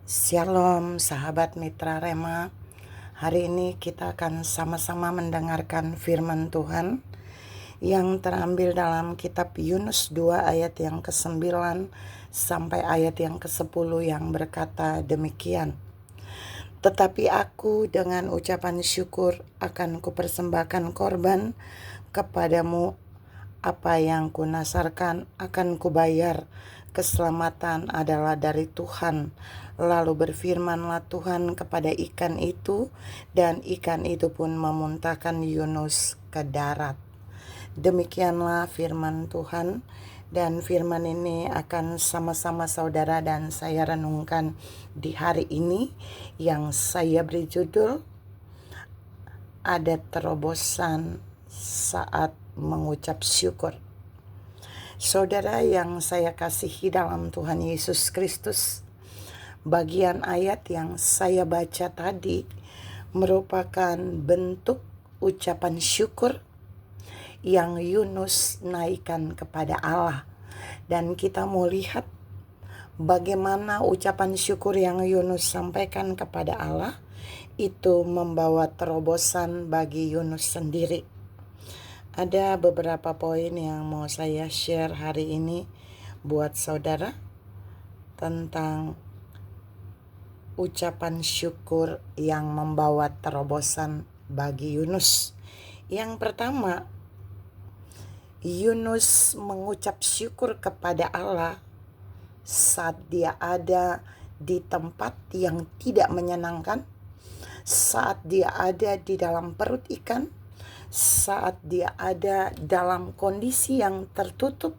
Shalom sahabat Mitra Rema. Hari ini kita akan sama-sama mendengarkan firman Tuhan yang terambil dalam kitab Yunus 2 ayat yang ke-9 sampai ayat yang ke-10 yang berkata demikian. Tetapi aku dengan ucapan syukur akan kupersembahkan korban kepadamu, apa yang kunasarkan akan kubayar. Keselamatan adalah dari Tuhan. Lalu berfirmanlah Tuhan kepada ikan itu, dan ikan itu pun memuntahkan Yunus ke darat. Demikianlah firman Tuhan, dan firman ini akan sama-sama saudara dan saya renungkan di hari ini, yang saya beri judul Ada Terobosan Saat Mengucap Syukur. Saudara yang saya kasihi dalam Tuhan Yesus Kristus, bagian ayat yang saya baca tadi merupakan bentuk ucapan syukur yang Yunus naikkan kepada Allah. Dan kita mau lihat bagaimana ucapan syukur yang Yunus sampaikan kepada Allah itu membawa terobosan bagi Yunus sendiri. Ada beberapa poin yang mau saya share hari ini buat saudara tentang ucapan syukur yang membawa terobosan bagi Yunus. Yang pertama, Yunus mengucap syukur kepada Allah saat dia ada di tempat yang tidak menyenangkan, saat dia ada di dalam perut ikan, saat dia ada dalam kondisi yang tertutup,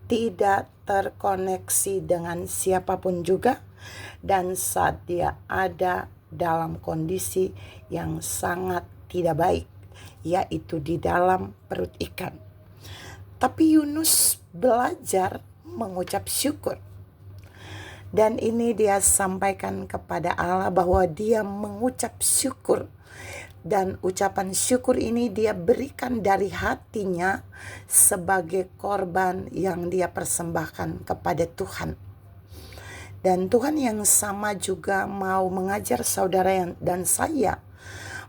tidak terkoneksi dengan siapapun juga, dan saat dia ada dalam kondisi yang sangat tidak baik, yaitu di dalam perut ikan. Tapi Yunus belajar mengucap syukur. Dan ini dia sampaikan kepada Allah bahwa dia mengucap syukur. Dan ucapan syukur ini dia berikan dari hatinya sebagai korban yang dia persembahkan kepada Tuhan. Dan Tuhan yang sama juga mau mengajar saudara dan saya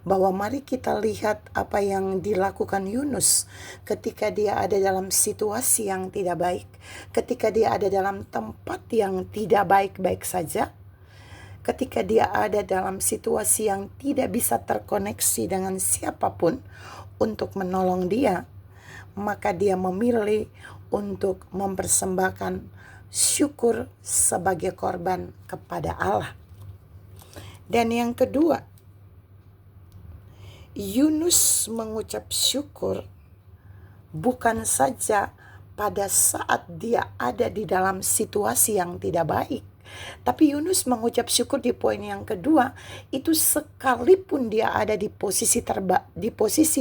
bahwa mari kita lihat apa yang dilakukan Yunus ketika dia ada dalam situasi yang tidak baik, ketika dia ada dalam tempat yang tidak baik-baik saja, ketika dia ada dalam situasi yang tidak bisa terkoneksi dengan siapapun untuk menolong dia, maka dia memilih untuk mempersembahkan syukur sebagai korban kepada Allah. Dan yang kedua, Yunus mengucap syukur bukan saja pada saat dia ada di dalam situasi yang tidak baik, tapi Yunus mengucap syukur di poin yang kedua itu sekalipun dia ada di posisi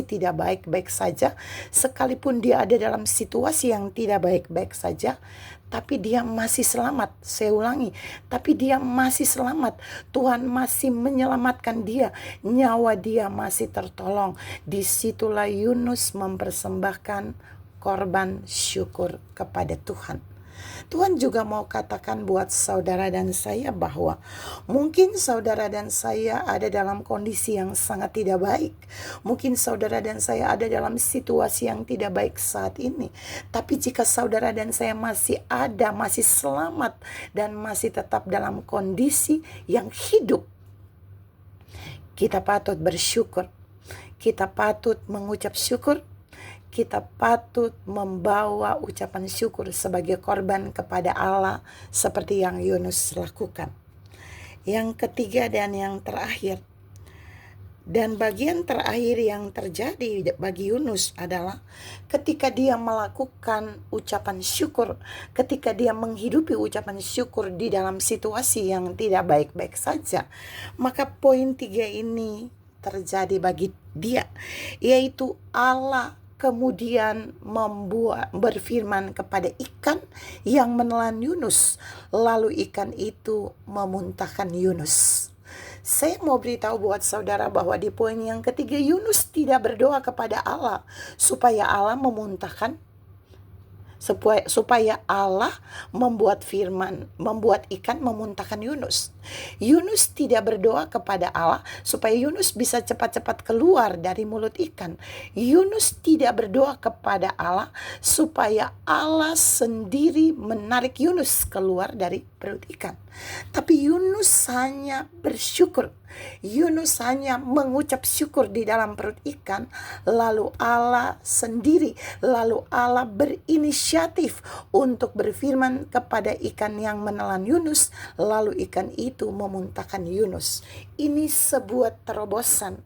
tidak baik-baik saja, sekalipun dia ada dalam situasi yang tidak baik-baik saja, tapi dia masih selamat. Saya ulangi, tapi dia masih selamat. Tuhan masih menyelamatkan dia, nyawa dia masih tertolong. Disitulah Yunus mempersembahkan korban syukur kepada Tuhan. Tuhan juga mau katakan buat saudara dan saya bahwa mungkin saudara dan saya ada dalam kondisi yang sangat tidak baik. Mungkin saudara dan saya ada dalam situasi yang tidak baik saat ini. Tapi jika saudara dan saya masih ada, masih selamat, dan masih tetap dalam kondisi yang hidup, kita patut bersyukur. Kita patut mengucap syukur. Kita patut membawa ucapan syukur sebagai korban kepada Allah seperti yang Yunus lakukan. Yang ketiga dan yang terakhir, dan bagian terakhir yang terjadi bagi Yunus adalah ketika dia melakukan ucapan syukur, ketika dia menghidupi ucapan syukur di dalam situasi yang tidak baik-baik saja, maka poin 3 ini terjadi bagi dia, yaitu Allah kemudian berfirman kepada ikan yang menelan Yunus, lalu ikan itu memuntahkan Yunus. Saya mau beritahu buat saudara bahwa di poin yang ketiga Yunus tidak berdoa kepada Allah supaya Allah memuntahkan supaya Allah membuat ikan memuntahkan Yunus. Yunus tidak berdoa kepada Allah supaya Yunus bisa cepat-cepat keluar dari mulut ikan. Yunus tidak berdoa kepada Allah supaya Allah sendiri menarik Yunus keluar dari perut ikan. Tapi Yunus hanya bersyukur. Yunus hanya mengucap syukur di dalam perut ikan, lalu Allah berinisiatif untuk berfirman kepada ikan yang menelan Yunus, lalu ikan itu memuntahkan Yunus. Ini sebuah terobosan.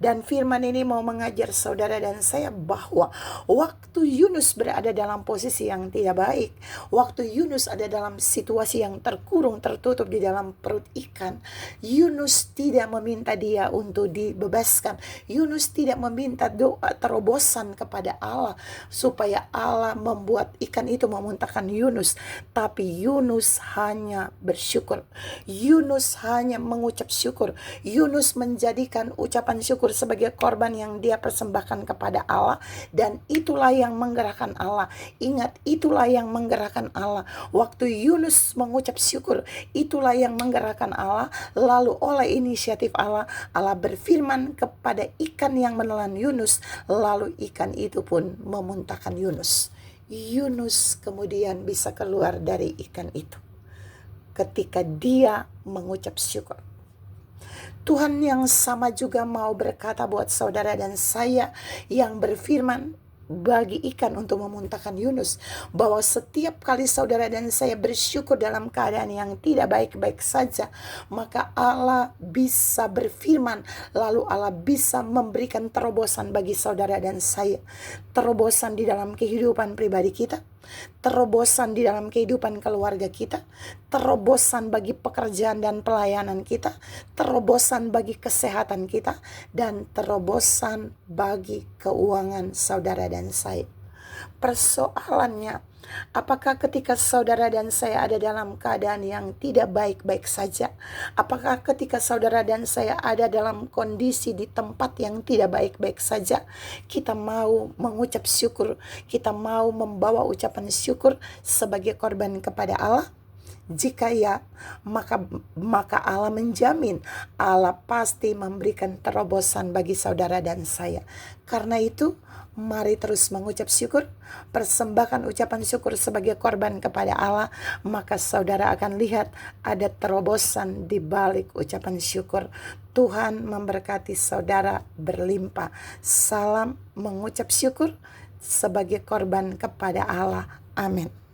Dan firman ini mau mengajar saudara dan saya bahwa waktu Yunus berada dalam posisi yang tidak baik, waktu Yunus ada dalam situasi yang terkurung, tertutup di dalam perut ikan, Yunus tidak meminta dia untuk dibebaskan. Yunus tidak meminta doa terobosan kepada Allah supaya Allah membuat ikan itu memuntahkan Yunus. Tapi Yunus hanya bersyukur. Yunus hanya mengucap syukur. Yunus menjadikan ucapan syukur sebagai korban yang dia persembahkan kepada Allah. Dan itulah yang menggerakkan Allah. Ingat, itulah yang menggerakkan Allah. Waktu Yunus mengucap syukur, itulah yang menggerakkan Allah. Lalu oleh inisiatif Allah, Allah berfirman kepada ikan yang menelan Yunus, lalu ikan itu pun memuntahkan Yunus. Yunus kemudian bisa keluar dari ikan itu ketika dia mengucap syukur. Tuhan yang sama juga mau berkata buat saudara dan saya yang berfirman bagi ikan untuk memuntahkan Yunus, bahwa setiap kali saudara dan saya bersyukur dalam keadaan yang tidak baik-baik saja, maka Allah bisa berfirman, lalu Allah bisa memberikan terobosan bagi saudara dan saya. Terobosan di dalam kehidupan pribadi kita, terobosan di dalam kehidupan keluarga kita, terobosan bagi pekerjaan dan pelayanan kita, terobosan bagi kesehatan kita, dan terobosan bagi keuangan saudara dan saya. Persoalannya, apakah ketika saudara dan saya ada dalam keadaan yang tidak baik-baik saja? Apakah ketika saudara dan saya ada dalam kondisi di tempat yang tidak baik-baik saja, kita mau mengucap syukur, kita mau membawa ucapan syukur sebagai korban kepada Allah? Jika ya, maka Allah menjamin, Allah pasti memberikan terobosan bagi saudara dan saya. Karena itu, mari terus mengucap syukur, persembahkan ucapan syukur sebagai korban kepada Allah, maka saudara akan lihat ada terobosan di balik ucapan syukur. Tuhan memberkati saudara berlimpah. Salam mengucap syukur sebagai korban kepada Allah. Amin.